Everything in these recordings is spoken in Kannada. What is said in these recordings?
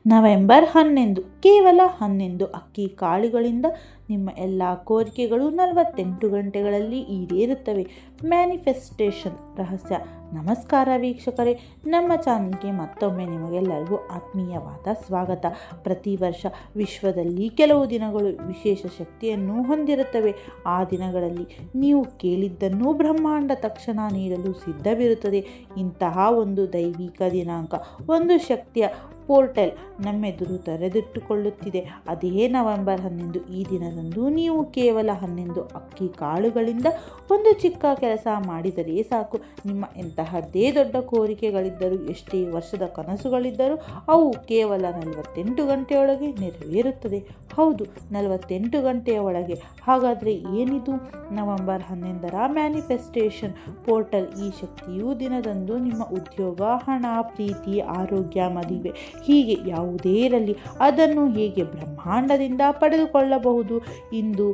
ನವೆಂಬರ್ 11 ಕೇವಲ 11 ಅಕ್ಕಿ ಕಾಳುಗಳಿಂದ ನಿಮ್ಮ ಎಲ್ಲ ಕೋರಿಕೆಗಳು 48 ಗಂಟೆಗಳಲ್ಲಿ ಈಡೇರುತ್ತವೆ. ಮ್ಯಾನಿಫೆಸ್ಟೇಷನ್ ರಹಸ್ಯ. ನಮಸ್ಕಾರ ವೀಕ್ಷಕರೇ, ನಮ್ಮ ಚಾನಲ್ಗೆ ಮತ್ತೊಮ್ಮೆ ನಿಮಗೆಲ್ಲರಿಗೂ ಆತ್ಮೀಯವಾದ ಸ್ವಾಗತ. ಪ್ರತಿ ವರ್ಷ ವಿಶ್ವದಲ್ಲಿ ಕೆಲವು ದಿನಗಳು ವಿಶೇಷ ಶಕ್ತಿಯನ್ನು ಹೊಂದಿರುತ್ತವೆ. ಆ ದಿನಗಳಲ್ಲಿ ನೀವು ಕೇಳಿದ್ದನ್ನು ಬ್ರಹ್ಮಾಂಡ ತಕ್ಷಣ ನೀಡಲು ಸಿದ್ಧವಿರುತ್ತದೆ. ಇಂತಹ ಒಂದು ದೈವಿಕ ದಿನಾಂಕ, ಒಂದು ಶಕ್ತಿಯ ಪೋರ್ಟಲ್ ನಮ್ಮೆದುರು ತೆರೆದಿಟ್ಟುಕೊಳ್ಳುತ್ತಿದೆ. ಅದೇ ನವೆಂಬರ್ 11. ಈ ದಿನದಂದು ನೀವು ಕೇವಲ 11 ಅಕ್ಕಿ ಕಾಳುಗಳಿಂದ ಒಂದು ಚಿಕ್ಕ ಕೆಲಸ ಮಾಡಿದರೆ ಸಾಕು. ನಿಮ್ಮ ಎಂತಹದ್ದೇ ದೊಡ್ಡ ಕೋರಿಕೆಗಳಿದ್ದರೂ, ಎಷ್ಟೇ ವರ್ಷದ ಕನಸುಗಳಿದ್ದರೂ ಅವು ಕೇವಲ 48 ಗಂಟೆಯೊಳಗೆ ನೆರವೇರುತ್ತದೆ. ಹೌದು, 48 ಗಂಟೆಯ ಒಳಗೆ. ಹಾಗಾದರೆ ಏನಿದು ನವೆಂಬರ್ 11ರ ಮ್ಯಾನಿಫೆಸ್ಟೇಷನ್ ಪೋರ್ಟಲ್? ಈ ಶಕ್ತಿಯು ದಿನದಂದು ನಿಮ್ಮ ಉದ್ಯೋಗ, ಹಣ, ಪ್ರೀತಿ, ಆರೋಗ್ಯ, ಮದುವೆ ಹೀಗೆ ಯಾವುದೇ ಇರಲಿ ಅದನ್ನು ಹೇಗೆ ಬ್ರಹ್ಮಾಂಡದಿಂದ ಪಡೆದುಕೊಳ್ಳಬಹುದು? ಇಂದು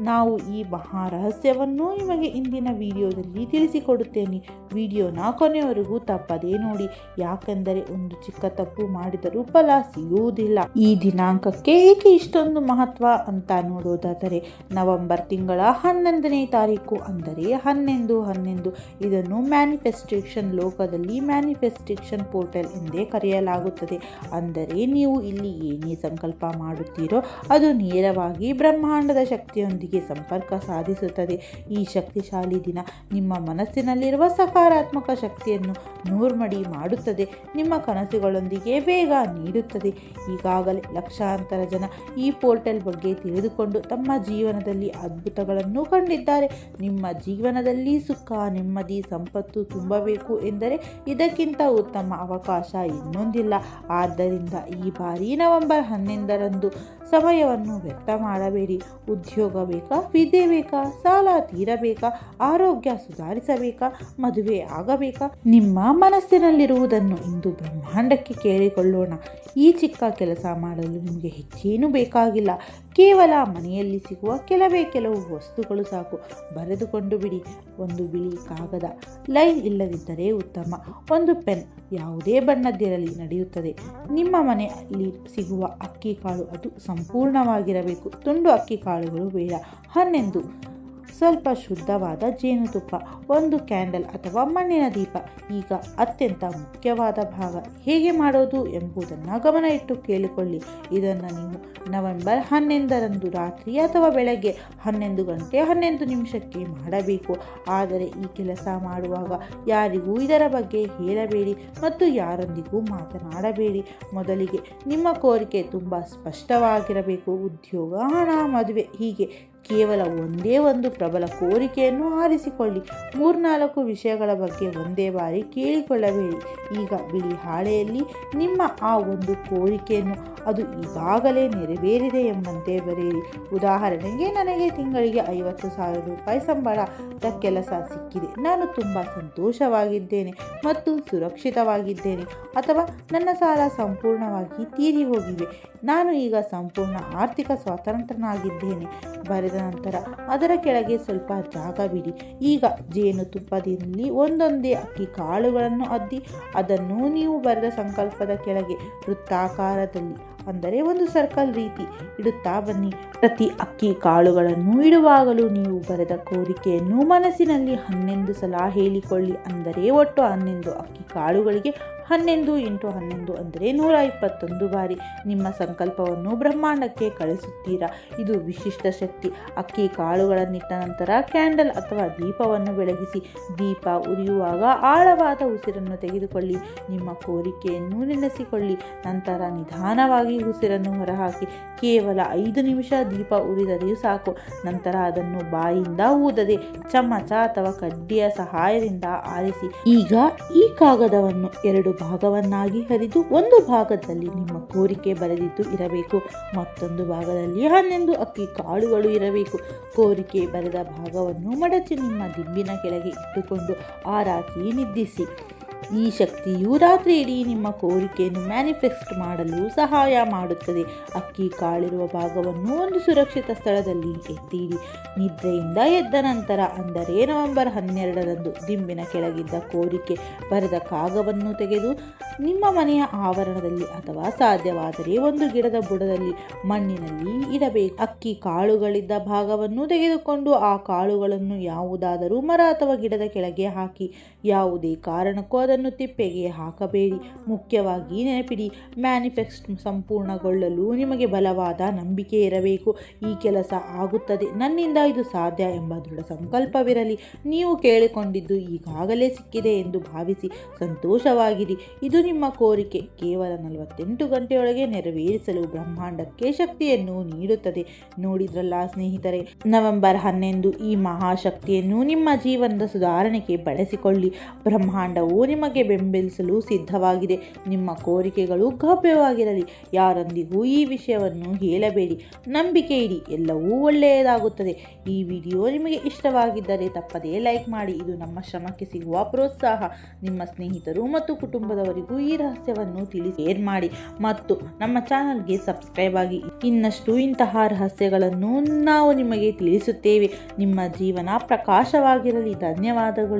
ನಾವು ಈ ಮಹಾ ರಹಸ್ಯವನ್ನು ನಿಮಗೆ ಇಂದಿನ ವಿಡಿಯೋದಲ್ಲಿ ತಿಳಿಸಿಕೊಡುತ್ತೇನೆ. ವಿಡಿಯೋನ ಕೊನೆಯವರೆಗೂ ತಪ್ಪದೇ ನೋಡಿ, ಯಾಕೆಂದರೆ ಒಂದು ಚಿಕ್ಕ ತಪ್ಪು ಮಾಡಿದರೂ ಫಲ ಸಿಗುವುದಿಲ್ಲ. ಈ ದಿನಾಂಕಕ್ಕೆ ಏಕೆ ಇಷ್ಟೊಂದು ಮಹತ್ವ ಅಂತ ನೋಡೋದಾದರೆ, ನವೆಂಬರ್ ತಿಂಗಳ 11ನೇ ತಾರೀಕು ಅಂದರೆ 11 ಇದನ್ನು ಮ್ಯಾನಿಫೆಸ್ಟೇಷನ್ ಲೋಕದಲ್ಲಿ ಮ್ಯಾನಿಫೆಸ್ಟೇಷನ್ ಪೋರ್ಟಲ್ ಎಂದೇ ಕರೆಯಲಾಗುತ್ತದೆ. ಅಂದರೆ ನೀವು ಇಲ್ಲಿ ಏನೇ ಸಂಕಲ್ಪ ಮಾಡುತ್ತೀರೋ ಅದು ನೇರವಾಗಿ ಬ್ರಹ್ಮಾಂಡದ ಶಕ್ತಿಯೊಂದಿಗೆ ಸಂಪರ್ಕ ಸಾಧಿಸುತ್ತದೆ. ಈ ಶಕ್ತಿಶಾಲಿ ದಿನ ನಿಮ್ಮ ಮನಸ್ಸಿನಲ್ಲಿರುವ ಸಕಾರಾತ್ಮಕ ಶಕ್ತಿಯನ್ನು ನೂರ್ಮಡಿ ಮಾಡುತ್ತದೆ, ನಿಮ್ಮ ಕನಸುಗಳೊಂದಿಗೆ ವೇಗ ನೀಡುತ್ತದೆ. ಈಗಾಗಲೇ ಲಕ್ಷಾಂತರ ಜನ ಈ ಪೋರ್ಟಲ್ ಬಗ್ಗೆ ತಿಳಿದುಕೊಂಡು ತಮ್ಮ ಜೀವನದಲ್ಲಿ ಅದ್ಭುತಗಳನ್ನು ಕಂಡಿದ್ದಾರೆ. ನಿಮ್ಮ ಜೀವನದಲ್ಲಿ ಸುಖ, ನೆಮ್ಮದಿ, ಸಂಪತ್ತು ತುಂಬಬೇಕು ಎಂದರೆ ಇದಕ್ಕಿಂತ ಉತ್ತಮ ಅವಕಾಶ ಇನ್ನೊಂದಿಲ್ಲ. ಆದ್ದರಿಂದ ಈ ಬಾರಿ ನವೆಂಬರ್ 11ರಂದು ಸಮಯವನ್ನು ವ್ಯರ್ಥ ಮಾಡಬೇಡಿ. ಉದ್ಯೋಗ ಬೇಕಾ, ವಿದ್ಯೆ ಬೇಕಾ, ಸಾಲ ತೀರಬೇಕಾ, ಆರೋಗ್ಯ ಸುಧಾರಿಸಬೇಕಾ, ಮದುವೆ ಆಗಬೇಕಾ? ನಿಮ್ಮ ಮನಸ್ಸಿನಲ್ಲಿರುವುದನ್ನು ಇಂದು ಬ್ರಹ್ಮಾಂಡಕ್ಕೆ ಕೇಳಿಕೊಳ್ಳೋಣ. ಈ ಚಿಕ್ಕ ಕೆಲಸ ಮಾಡಲು ನಿಮಗೆ ಹೆಚ್ಚೇನೂ ಬೇಕಾಗಿಲ್ಲ. ಕೇವಲ ಮನೆಯಲ್ಲಿ ಸಿಗುವ ಕೆಲವು ವಸ್ತುಗಳು ಸಾಕು. ಬರೆದುಕೊಂಡು ಬಿಡಿ. ಒಂದು ಬಿಳಿ ಕಾಗದ, ಲೈನ್ ಇಲ್ಲದಿದ್ದರೆ ಉತ್ತಮ. ಒಂದು ಪೆನ್, ಯಾವುದೇ ಬಣ್ಣದ್ದಿರಲಿ ನಡೆಯುತ್ತದೆ. ನಿಮ್ಮ ಮನೆಯಲ್ಲಿ ಸಿಗುವ ಅಕ್ಕಿ ಕಾಳು ಅದು ಸಂಪೂರ್ಣವಾಗಿರಬೇಕು. ತುಂಡು ಅಕ್ಕಿ ಕಾಳುಗಳು ಬೇಡ. 11 ಸ್ವಲ್ಪ ಶುದ್ಧವಾದ ಜೇನುತುಪ್ಪ, ಒಂದು ಕ್ಯಾಂಡಲ್ ಅಥವಾ ಮಣ್ಣಿನ ದೀಪ. ಈಗ ಅತ್ಯಂತ ಮುಖ್ಯವಾದ ಭಾಗ, ಹೇಗೆ ಮಾಡೋದು ಎಂಬುದನ್ನು ಗಮನ ಇಟ್ಟು ಕೇಳಿಕೊಳ್ಳಿ. ಇದನ್ನು ನೀವು ನವೆಂಬರ್ 11ರಂದು ರಾತ್ರಿ ಅಥವಾ ಬೆಳಗ್ಗೆ 11 ಗಂಟೆ 11 ನಿಮಿಷಕ್ಕೆ ಮಾಡಬೇಕು. ಆದರೆ ಈ ಕೆಲಸ ಮಾಡುವಾಗ ಯಾರಿಗೂ ಇದರ ಬಗ್ಗೆ ಹೇಳಬೇಡಿ ಮತ್ತು ಯಾರೊಂದಿಗೂ ಮಾತನಾಡಬೇಡಿ. ಮೊದಲಿಗೆ ನಿಮ್ಮ ಕೋರಿಕೆ ತುಂಬ ಸ್ಪಷ್ಟವಾಗಿರಬೇಕು. ಉದ್ಯೋಗ, ಹಣ, ಮದುವೆ ಹೀಗೆ ಕೇವಲ ಒಂದೇ ಒಂದು ಪ್ರಬಲ ಕೋರಿಕೆಯನ್ನು ಆರಿಸಿಕೊಳ್ಳಿ. 3-4 ವಿಷಯಗಳ ಬಗ್ಗೆ ಒಂದೇ ಬಾರಿ ಕೇಳಿಕೊಳ್ಳಬೇಡಿ. ಈಗ ಬಿಳಿ ಹಾಳೆಯಲ್ಲಿ ನಿಮ್ಮ ಆ ಒಂದು ಕೋರಿಕೆಯನ್ನು ಅದು ಈಗಾಗಲೇ ನೆರವೇರಿದೆ ಎಂಬಂತೆ ಬರೆಯಿರಿ. ಉದಾಹರಣೆಗೆ, ನನಗೆ ತಿಂಗಳಿಗೆ 50,000 ರೂಪಾಯಿ ಸಂಬಳದ ಕೆಲಸ ಸಿಕ್ಕಿದೆ, ನಾನು ತುಂಬ ಸಂತೋಷವಾಗಿದ್ದೇನೆ ಮತ್ತು ಸುರಕ್ಷಿತವಾಗಿದ್ದೇನೆ. ಅಥವಾ ನನ್ನ ಸಾಲ ಸಂಪೂರ್ಣವಾಗಿ ತೀರಿ ಹೋಗಿವೆ, ನಾನು ಈಗ ಸಂಪೂರ್ಣ ಆರ್ಥಿಕ ಸ್ವಾತಂತ್ರ್ಯನಾಗಿದ್ದೇನೆ. ಬರೆದ ನಂತರ ಅದರ ಕೆಳಗೆ ಸ್ವಲ್ಪ ಜಾಗ ಬಿಡಿ. ಈಗ ಜೇನುತುಪ್ಪದಲ್ಲಿ ಒಂದೊಂದೇ ಅಕ್ಕಿ ಕಾಳುಗಳನ್ನು ಅದ್ದಿ ಅದನ್ನು ನೀವು ಬರೆದ ಸಂಕಲ್ಪದ ಕೆಳಗೆ ವೃತ್ತಾಕಾರದಲ್ಲಿ, ಅಂದರೆ ಒಂದು ಸರ್ಕಲ್ ರೀತಿ ಇಡುತ್ತಾ ಬನ್ನಿ. ಪ್ರತಿ ಅಕ್ಕಿ ಕಾಳುಗಳನ್ನು ಇಡುವಾಗಲೂ ನೀವು ಬರೆದ ಕೋರಿಕೆಯನ್ನು ಮನಸ್ಸಿನಲ್ಲಿ 11 ಸಲ ಹೇಳಿಕೊಳ್ಳಿ. ಅಂದರೆ ಒಟ್ಟು 11 ಅಕ್ಕಿ ಕಾಳುಗಳಿಗೆ 11 × 11 ಅಂದರೆ 121 ಬಾರಿ ನಿಮ್ಮ ಸಂಕಲ್ಪವನ್ನು ಬ್ರಹ್ಮಾಂಡಕ್ಕೆ ಕಳಿಸುತ್ತೀರಾ. ಇದು ವಿಶಿಷ್ಟ ಶಕ್ತಿ. ಅಕ್ಕಿ ಕಾಳುಗಳನ್ನಿಟ್ಟ ನಂತರ ಕ್ಯಾಂಡಲ್ ಅಥವಾ ದೀಪವನ್ನು ಬೆಳಗಿಸಿ. ದೀಪ ಉರಿಯುವಾಗ ಆಳವಾದ ಉಸಿರನ್ನು ತೆಗೆದುಕೊಳ್ಳಿ. ನಿಮ್ಮ ಕೋರಿಕೆಯನ್ನು ನೆನೆಸಿಕೊಳ್ಳಿ. ನಂತರ ನಿಧಾನವಾಗಿ ಉಸಿರನ್ನು ಹೊರಹಾಕಿ. ಕೇವಲ 5 ನಿಮಿಷ ದೀಪ ಉರಿದರೂ ಸಾಕು. ನಂತರ ಅದನ್ನು ಬಾಯಿಂದ ಊದದೆ ಚಮಚ ಅಥವಾ ಕಡ್ಡಿಯ ಸಹಾಯದಿಂದ ಆರಿಸಿ. ಈಗ ಈ ಕಾಗದವನ್ನು 2 ಭಾಗವನ್ನಾಗಿ ಹರಿದು ಒಂದು ಭಾಗದಲ್ಲಿ ನಿಮ್ಮ ಕೋರಿಕೆ ಬರೆದಿದ್ದು ಇರಬೇಕು, ಮತ್ತೊಂದು ಭಾಗದಲ್ಲಿ 11 ಅಕ್ಕಿ ಕಾಳುಗಳು ಇರಬೇಕು. ಕೋರಿಕೆ ಬರೆದ ಭಾಗವನ್ನು ಮಡಚಿ ನಿಮ್ಮ ದಿಂಬಿನ ಕೆಳಗೆ ಇಟ್ಟುಕೊಂಡು ಆ ರಾತ್ರಿ ನಿದ್ರಿಸಿ. ಈ ಶಕ್ತಿಯು ರಾತ್ರಿ ಇಡೀ ನಿಮ್ಮ ಕೋರಿಕೆಯನ್ನು ಮ್ಯಾನಿಫೆಸ್ಟ್ ಮಾಡಲು ಸಹಾಯ ಮಾಡುತ್ತದೆ. ಅಕ್ಕಿ ಕಾಳಿರುವ ಭಾಗವನ್ನು ಒಂದು ಸುರಕ್ಷಿತ ಸ್ಥಳದಲ್ಲಿ ಎತ್ತಿಡಿ. ನಿದ್ರೆಯಿಂದ ಎದ್ದ ನಂತರ ಅಂದರೆ ನವೆಂಬರ್ 12ರಂದು ದಿಂಬಿನ ಕೆಳಗಿದ್ದ ಕೋರಿಕೆ ಬರೆದ ಕಾಗವನ್ನು ತೆಗೆದು ನಿಮ್ಮ ಮನೆಯ ಆವರಣದಲ್ಲಿ ಅಥವಾ ಸಾಧ್ಯವಾದರೆ ಒಂದು ಗಿಡದ ಬುಡದಲ್ಲಿ ಮಣ್ಣಿನಲ್ಲಿ ಇಡಬೇಕು. ಅಕ್ಕಿ ಕಾಳುಗಳಿದ್ದ ಭಾಗವನ್ನು ತೆಗೆದುಕೊಂಡು ಆ ಕಾಳುಗಳನ್ನು ಯಾವುದಾದರೂ ಮರ ಅಥವಾ ಗಿಡದ ಕೆಳಗೆ ಹಾಕಿ. ಯಾವುದೇ ಕಾರಣಕ್ಕೂ ಅದನ್ನು ತಿಪ್ಪೆಗೆ ಹಾಕಬೇಡಿ. ಮುಖ್ಯವಾಗಿ ನೆನಪಿಡಿ, ಮ್ಯಾನಿಫೆಸ್ಟ್ ಸಂಪೂರ್ಣಗೊಳ್ಳಲು ನಿಮಗೆ ಬಲವಾದ ನಂಬಿಕೆ ಇರಬೇಕು. ಈ ಕೆಲಸ ಆಗುತ್ತದೆ, ನನ್ನಿಂದ ಇದು ಸಾಧ್ಯ ಎಂಬ ದೃಢ ಸಂಕಲ್ಪವಿರಲಿ. ನೀವು ಕೇಳಿಕೊಂಡಿದ್ದು ಈಗಾಗಲೇ ಸಿಕ್ಕಿದೆ ಎಂದು ಭಾವಿಸಿ ಸಂತೋಷವಾಗಿರಿ. ಇದು ನಿಮ್ಮ ಕೋರಿಕೆ ಕೇವಲ 48 ಗಂಟೆಯೊಳಗೆ ನೆರವೇರಿಸಲು ಬ್ರಹ್ಮಾಂಡಕ್ಕೆ ಶಕ್ತಿಯನ್ನು ನೀಡುತ್ತದೆ. ನೋಡಿದ್ರಲ್ಲ ಸ್ನೇಹಿತರೆ, ನವೆಂಬರ್ 11 ಈ ಮಹಾಶಕ್ತಿಯನ್ನು ನಿಮ್ಮ ಜೀವನದ ಸುಧಾರಣೆಗೆ ಬಳಸಿಕೊಳ್ಳಿ. ಬ್ರಹ್ಮಾಂಡವು ನಿಮಗೆ ಬೆಂಬಲಿಸಲು ಸಿದ್ಧವಾಗಿದೆ. ನಿಮ್ಮ ಕೋರಿಕೆಗಳು ಗೌಪ್ಯವಾಗಿರಲಿ. ಯಾರೊಂದಿಗೂ ಈ ವಿಷಯವನ್ನು ಹೇಳಬೇಡಿ. ನಂಬಿಕೆ ಇಡಿ, ಎಲ್ಲವೂ ಒಳ್ಳೆಯದಾಗುತ್ತದೆ. ಈ ವಿಡಿಯೋ ನಿಮಗೆ ಇಷ್ಟವಾಗಿದ್ದರೆ ತಪ್ಪದೇ ಲೈಕ್ ಮಾಡಿ. ಇದು ನಮ್ಮ ಶ್ರಮಕ್ಕೆ ಸಿಗುವ ಪ್ರೋತ್ಸಾಹ. ನಿಮ್ಮ ಸ್ನೇಹಿತರು ಮತ್ತು ಕುಟುಂಬದವರಿಗೂ ಈ ರಹಸ್ಯವನ್ನು ಶೇರ್ ಮಾಡಿ ಮತ್ತು ನಮ್ಮ ಚಾನಲ್ಗೆ ಸಬ್ಸ್ಕ್ರೈಬ್ ಆಗಿ. ಇನ್ನಷ್ಟು ಇಂತಹ ರಹಸ್ಯಗಳನ್ನು ನಾವು ನಿಮಗೆ ತಿಳಿಸುತ್ತೇವೆ. ನಿಮ್ಮ ಜೀವನ ಪ್ರಕಾಶವಾಗಿರಲಿ. ಧನ್ಯವಾದಗಳು.